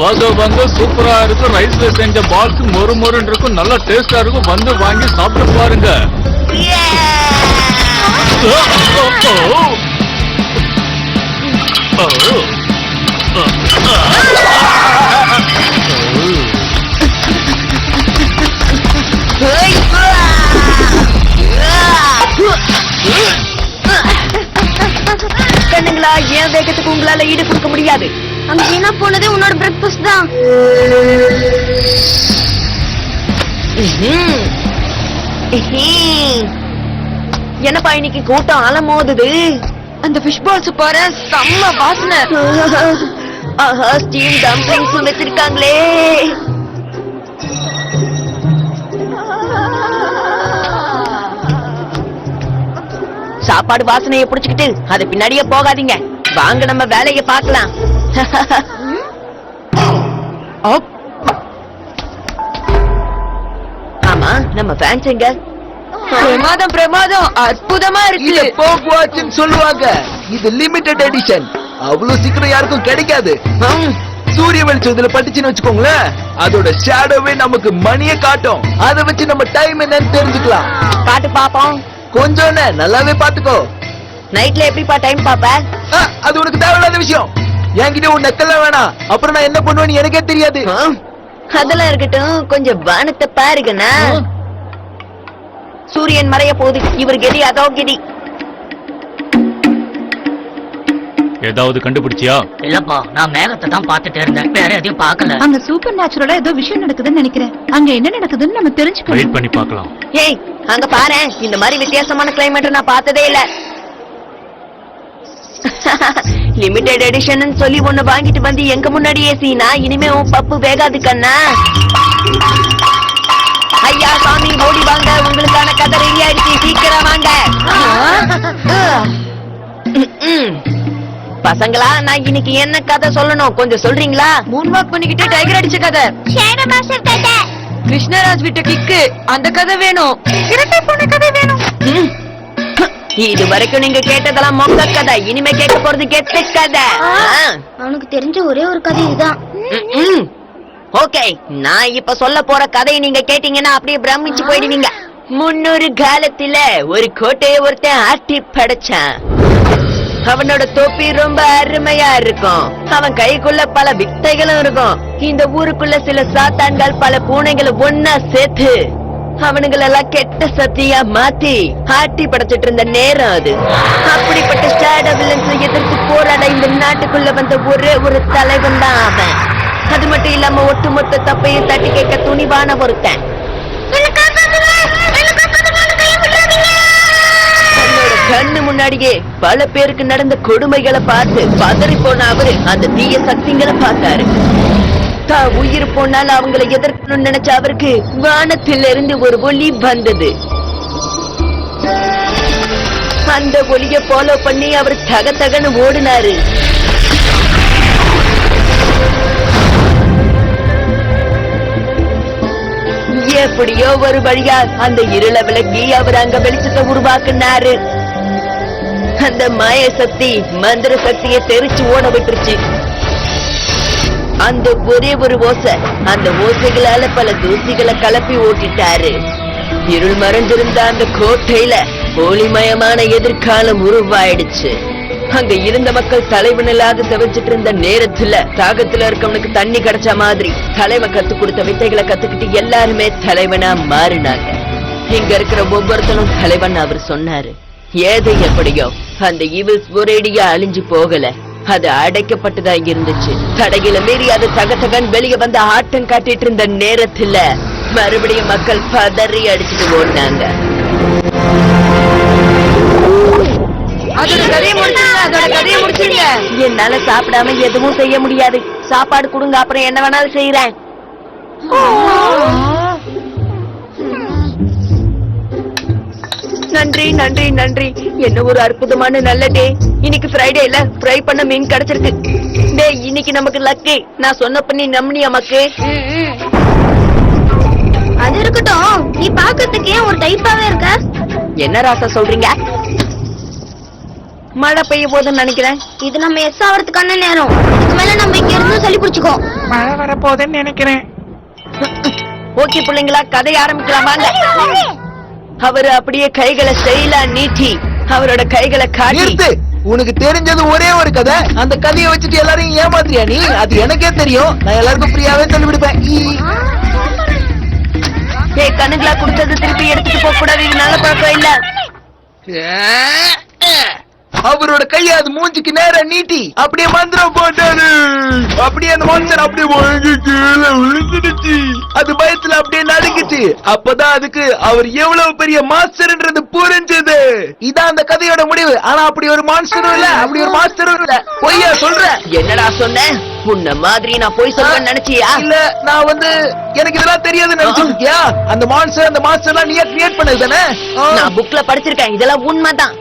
வந்து சூப்பரா இருக்கும். ரைஸ்ல செஞ்ச பால்ஸ் மொறு மொறுன்னு இருக்கும், நல்லா டேஸ்டா இருக்கும். வந்து வாங்கி சாப்பிட்டு பாருங்க. கண்ணுங்களா, ஏன் வேகத்துக்கு உங்களால ஈடு கொடுக்க முடியாது. அங்க என்ன போனதே உன்னோட பிரேக்ஃபாஸ்ட் தான். என்னப்பா இன்னைக்கு கூட்டம் அலமோதுது. அந்த ஃபிஷ் பால்ஸ் பாரு, செம்ம வாசனை. ஆஹா, ஸ்டீம் டம்ப்ளிங்ஸ் வச்சிருக்காங்களே. சாப்பாடு வாசனையை புடிச்சுக்கிட்டு அது பின்னாடியே போகாதீங்க. வாங்க நம்ம வேலையை பார்க்கலாம். ஆமா, நம்ம ஃபேன்ஸ் எங்க? பிரமாதம் பிரமாதம், அற்புதமா இருக்கு. போக் வாட்ச்னு சொல்லுவாங்க. இது லிமிடெட் எடிஷன். அவ்வளவு சீக்கிரம் யாருக்கும் கிடைக்காது. சூரிய வெளிச்சம் இதுல பட்டுச்சுன்னு வச்சுக்கோங்களேன், அதோட ஷேடோவே நமக்கு மணியை காட்டும். அதை வச்சு நம்ம டைம் என்னன்னு தெரிஞ்சுக்கலாம். காட்டு பாப்போம். கொஞ்சம் நல்லாவே பாத்துக்கோ. நைட்ல எப்படிப்பா டைம் பாப்ப? அது உனக்கு தேவையில்லாத விஷயம். என்கிட்ட ஒரு நெக்கெல்லாம் வேணாம். அப்புறம் நான் என்ன பண்ணுவேன்னு எனக்கே தெரியாது. அதெல்லாம் இருக்கட்டும், கொஞ்சம் வானத்தை பாருங்கண்ணா. சூரியன் மறைய போகுது. இவர் கெதி அதோ கெதி. ஏதாவது கண்டுபிடிச்சியா? இல்லப்பா, நான் மேகத்தை தான் பாத்துட்டு இருந்தேன், வேற எதையும் பார்க்கல. அங்க சூப்பர் நேச்சுரலா ஏதோ விஷயம் நடக்குதுன்னு நினைக்கிறேன். அங்க என்ன நடக்குதுன்னு நம்ம தெரிஞ்சுக்கணும். வெயிட் பண்ணி பார்க்கலாம். ஏய், அங்க பாரு, இந்த மாதிரி வித்தியாசமான கிளைமேட் நான் பார்த்ததே இல்ல. லிமிடெட் எடிஷன் சொல்லி ஒண்ணு வாங்கிட்டு வந்து எங்க முன்னாடியே சீனா. இனிமே உன் பப்பு வேகாது கண்ணா. ஐயா சாமி, ஓடி வாங்க, உங்களுக்கான கதை ரெடி ஆயிடுச்சு, சீக்கிரம் வாங்க. பசங்களா, நான் இன்னைக்கு என்ன கதை சொல்லணும், கொஞ்சம் சொல்றீங்களா? மூன் வாக் பண்ணிக்கிட்டு டைகர் அடிச்ச கதை, ஷேடோ மாஸ்டர் கதை, கிருஷ்ணராஜ் விட்ட கிக்கு, அந்த கதை வேணும். இரட்டை போன கதை வேணும். இது வரைக்கும் நீங்க கேட்டதெல்லாம் மொக்க கதை. இனிமே கேட்க போறது கெட்ட கதை. அவனுக்கு தெரிஞ்ச ஒரே ஒரு கதை இதுதான். ஓகே, நான் இப்ப சொல்ல போற கதையை நீங்க கேட்டீங்கன்னா அப்படியே பிரமிச்சு போயிடுவீங்க. முன்னொரு காலத்துல ஒரு கோட்டையை ஒருத்தன் ஆட்டி படைச்சான். அவனோட தொப்பி ரொம்ப அருமையா இருக்கும். அவன் கைக்குள்ள பல வித்தைகளும் இருக்கும். இந்த ஊருக்குள்ள சில சாத்தான்கள் பல பூனைகளை ஒன்னா சேர்த்து அவனுங்களெல்லாம் கெட்ட சக்தியா மாத்தி ஆட்டி படைச்சிட்டு இருந்த நேரம் அது. அப்படிப்பட்ட ஷேடோ வில்லன்ஸை எதிர்த்து போராட இந்த நாட்டுக்குள்ள வந்த ஒரே ஒரு தலைவன் தான் அவன். அது மட்டும் இல்லாம ஒட்டுமொத்த தப்பையும் தட்டி கேட்க துணிவான ஒருத்தன். தன்னோட கண்ணு முன்னாடியே பல பேருக்கு நடந்த கொடுமைகளை பார்த்து பதறி போன அவரு அந்த தீய சக்திங்களை பார்த்தாரு. தான் உயிர் போனாலும் அவங்களை எதிர்க்கணும்னு நினைச்ச அவருக்கு வானத்திலிருந்து ஒரு ஒளி வந்தது. அந்த ஒளிய ஃபாலோ பண்ணி அவர் தகன்னு ஓடினாரு. எப்படியோ ஒரு வழியா அந்த இருள விலகி அவர் அங்க வெளிச்சத்தை உருவாக்குனாரு. அந்த மாய சக்தி மந்திர சக்தியை தெரிச்சு ஓட விட்டுருச்சு. அந்த ஒரே ஒரு ஓசை, அந்த ஓசைகளால பல தூசிகளை கலப்பி ஓட்டிட்டாரு. இருள் மறைஞ்சிருந்த அந்த கோட்டையில ஒளிமயமான எதிர்காலம் உருவாயிடுச்சு. அங்க இருந்த மக்கள் தலைவன் இல்லாத தவிச்சிட்டு இருந்த நேரத்துல தாகத்துல இருக்கவனுக்கு தண்ணி கிடைச்ச மாதிரி தலைவன் கத்து கொடுத்த வித்தைகளை கத்துக்கிட்டு எல்லாருமே தலைவனா மாறினாங்க. இங்க இருக்கிற ஒவ்வொருத்தனும் தலைவன் அவர் சொன்னாரு. ஏது எப்படியோ அந்த ஈவில்ஸ் ஒரேடியா அழிஞ்சு போகல, அது அடைக்கப்பட்டுதான் இருந்துச்சு. தடையில மீறி அது தகத்தகன் வெளியே வந்து ஆட்டம் காட்டிட்டு இருந்த நேரத்துல மறுபடியும் மக்கள் பதறி அடிச்சுட்டு ஓடினாங்க. என்னால சாப்பிடாம எதுவும் செய்ய முடியாது. சாப்பாடு கொடுங்க, அப்புறம் என்ன வேணாலும் செய்யறேன். நன்றி நன்றி நன்றி. என்ன ஒரு அற்புதமான நல்ல டே. இன்னைக்கு ஃப்ரைடேல ஃப்ரை பண்ண மீன் கிடைச்சிருக்கு. டே, இன்னைக்கு நமக்கு லக்கு. நான் சொன்ன பண்ணி நம்பினியா மக்கு? அது இருக்கட்டும், நீ பாக்கிறதுக்கு ஏன் ஒரு டைப்பாவே இருக்க? என்ன ராசா சொல்றீங்க? மழை பெய்ய போதுன்னு நினைக்கிறேன். இது நம்ம எஸ் ஆவறதுக்கான நேரம். இதுக்கு மேல நம்ம இங்க இருந்து சளி பிடிச்சுக்கோ. மழை வரப்போகுதுன்னு நினைக்கிறேன். ஓகே பிள்ளைங்களா, கதைய ஆரம்பிக்கலாமாங்க? அவரு அப்படியே கைகளை ஸ்டைலா நீட்டி அவரோட கைகளை காட்டி, நிறுத்து. உனக்கு தெரிஞ்சது ஒரே ஒரு கதை. அந்த கதையை வச்சுட்டு எல்லாரையும் ஏமாத்தியா நீ? அது எனக்கே தெரியும். நான் எல்லாருக்கும் ஃப்ரீயாவே சொல்லி விடுப்பேன். ஏய், கண்ணுங்களா கொடுத்தது திருப்பி எடுத்துட்டு போக கூடாது, இது நல்ல பழக்கம் இல்ல. அவரோட கையை அது மூஞ்சிக்கு நேரா நீட்டி அப்படியே மந்திரம் போட்டாரு. அப்படியே அந்த மான்ஸ்டர் அப்படியே முழுங்கி கீழே விழுந்துடுச்சு. அது பயத்துல அப்படியே நடுங்குச்சு. அப்பதான் அதுக்கு அவர் எவ்வளவு பெரிய மாஸ்டர்ன்றது புரிஞ்சது. இதான் அந்த கதையோட முடிவு. ஆனா அப்படி ஒரு மான்ஸ்டரும் இல்ல, அப்படி ஒரு மாஸ்டரும் இல்ல. பொய்யா சொல்ற? என்னடா சொன்ன? உன்ன மாதிரி நான் போய் சொல்றேன்னு நினைச்சியா? இல்ல, நான் எனக்கு இதெல்லாம் தெரியாதுன்னு நினைச்சிருக்கியா? அந்த மாஸ்டர்லாம் நீயே கிரியேட் பண்ணது தானே? நான் புக்ல படிச்சிருக்கேன், இதெல்லாம் உண்மைதான்.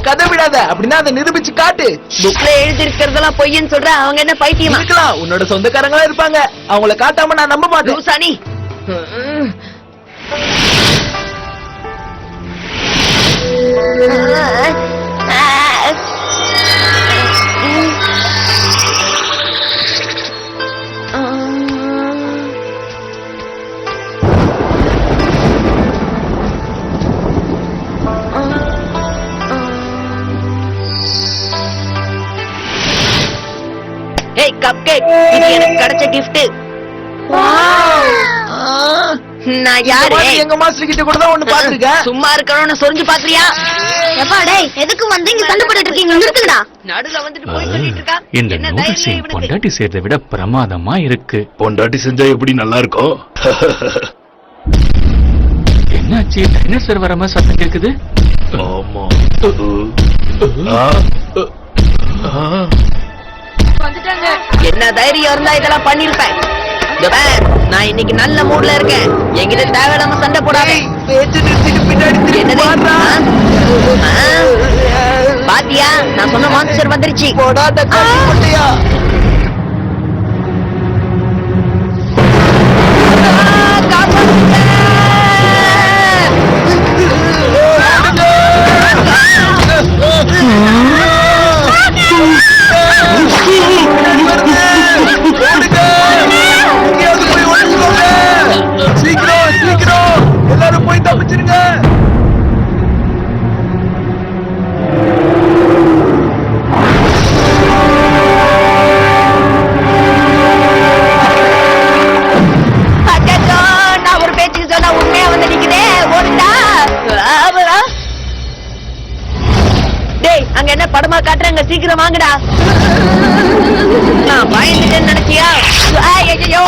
கதை விடாத. அப்படின்னா அதை நிரூபிச்சு காட்டு. புக்ல எழுதி இருக்கிறதெல்லாம் பொய்ன்னு சொல்ற. அவங்க என்ன பைத்தியமா? இருக்கலாம், உன்னோட சொந்தக்காரங்களா இருப்பாங்க. அவங்கள காட்டாம நான் நம்ப மாட்டேன். லூசானி. ஏய் கப்கேக், இது எனக்கு கிடைச்ச gift. நான் யாரு? எங்க மாஸ்டர் கிட்ட கூட தான் ஒண்ணு பாத்துருக்கேன். சும்மா இருக்கணும்னு சொரிஞ்சு பாக்குறியா? எப்பா டேய், எதுக்கு வந்து இங்க சண்டை போட்டுட்டு இருக்கீங்க? நிறுத்துங்கடா. நடுல வந்துட்டு போய் சொல்லிட்டு இருக்கா. இந்த என்ன நூடுல்ஸ் தைரியம் என் இவனுக்கு? பொண்டாட்டி செய்யறதை விட பிரமாதமா இருக்கு. பொண்டாட்டி செஞ்சா எப்படி நல்லா இருக்கும்? என்னாச்சு? டைனோசர் வர மாதிரி சத்தம் கேக்குது. ஆமா. வந்துட்டாங்க. என்ன தைரியம் இருந்தா இதெல்லாம் பண்ணிருப்பேன். இங்க பார், நான் இன்னைக்கு நல்ல மூட்ல இருக்கேன். என்கிட்ட தேவையில்லாம சண்டை போடாதே. பேச்சு நிறுத்திட்டு பின்னாடி திரும்பி என்னது? பாருடா. பாத்தியா, நான் சொன்ன மான்ஸ்டர் வந்துருச்சு. போடாத கட்டி போட்டியா? சீக்கிரம் சீக்கிரம் எல்லாரும் போய் தப்பிச்சிருங்க. அச்சச்சோ, நான் ஒரு பேச்சுக்கு சொன்னா உண்மையா வந்து நிக்கிறேன். ஓடுடா. டேய், அங்க என்ன படமா காட்டுறாங்க? சீக்கிரம் வாங்கடா. நான் பயந்துட்டேன்னு நினைச்சியா? ஐயோ,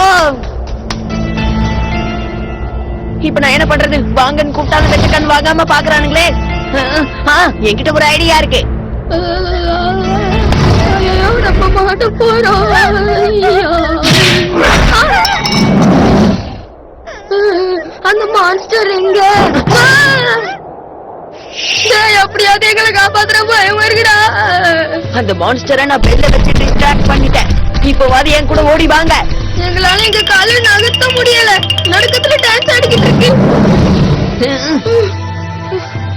இப்ப நான் என்ன பண்றது? வாங்கன்னு கூப்பிட்டாலும் வெட்ட கண் வாங்காம பாக்குறானுங்களே. என்கிட்ட ஒரு ஐடியா இருக்கு. நம்ம மாட்ட போறோம். அந்த மான்ஸ்டர் எங்க? அப்படியாவது எங்களை காப்பாத்துற பயம் வருகிறா. அந்த மான்ஸ்டரை நான் பெல்ல வச்சு டிஸ்ட்ராக்ட் பண்ணிட்டேன். இப்போவாது என் கூட ஓடி வாங்க. எங்களால எங்க காலை நகர்த்த முடியல. நடுக்கத்துல டான்ஸ் ஆடிக்கிட்டு இருக்கு.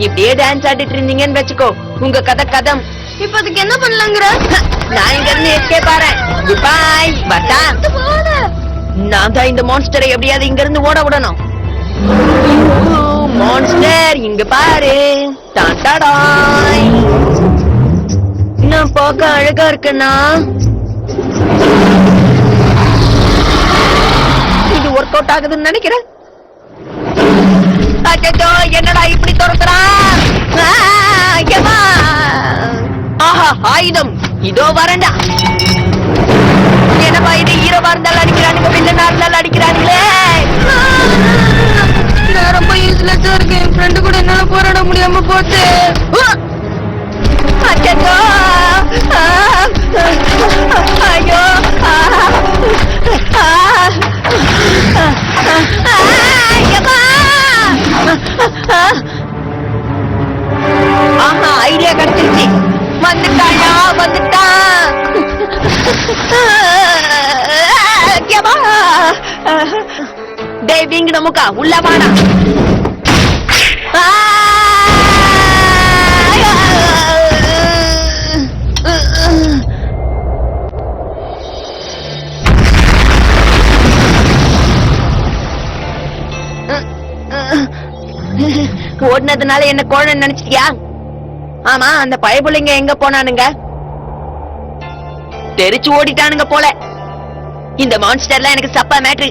இப்படியே டான்ஸ் ஆடிட்டு இருந்தீங்கன்னு வச்சுக்கோ, உங்க கதை கதம். இப்ப அதுக்கு என்ன பண்ணலாங்கிற? நான் இங்க இருந்து எஸ்கேப் ஆறேன். பாய் பட்டா. நான் தான் இந்த மான்ஸ்டரை எப்படியாவது இங்க இருந்து ஓட விடணும். மான்ஸ்டர் இங்க பாரு. டாடாடாய். நான் பார்க்க அழகா இருக்கேனா? இது ஒர்க் அவுட் ஆகுதுன்னு நினைக்கிறேன். அச்சச்சோ, என்னடா இப்படி துரத்துறா? ஆஹா, ஆயுதம் இதோ வரண்டா. என்னப்பா இது? ஹீரோவா இருந்தாலும் அடிக்கிறானுங்க, வில்லனா இருந்தாலும் அடிக்கிறானுங்களே. நான் ரொம்ப யூஸ்லெஸ்ஸா இருக்கேன். என் ஃப்ரெண்டு கூட என்னால போராட முடியாம போச்சு. அச்சச்சோ, ஐயோ, ஆஹா, ஐடியா கிடைச்சிருச்சு. வந்துட்டாயா? வந்துட்டான். டேய் வீங்கிட முக்கா, உள்ள வாடா. தின்னதுனால என்ன கோழை நினைச்சிட்டியா? ஆமா, அந்த பயபுள்ளைங்க எங்க போனானுங்க? தெரிச்சு ஓடிட்டானுங்க போல. இந்த மான்ஸ்டர்லாம் எனக்கு சப்பா மேட்ரு.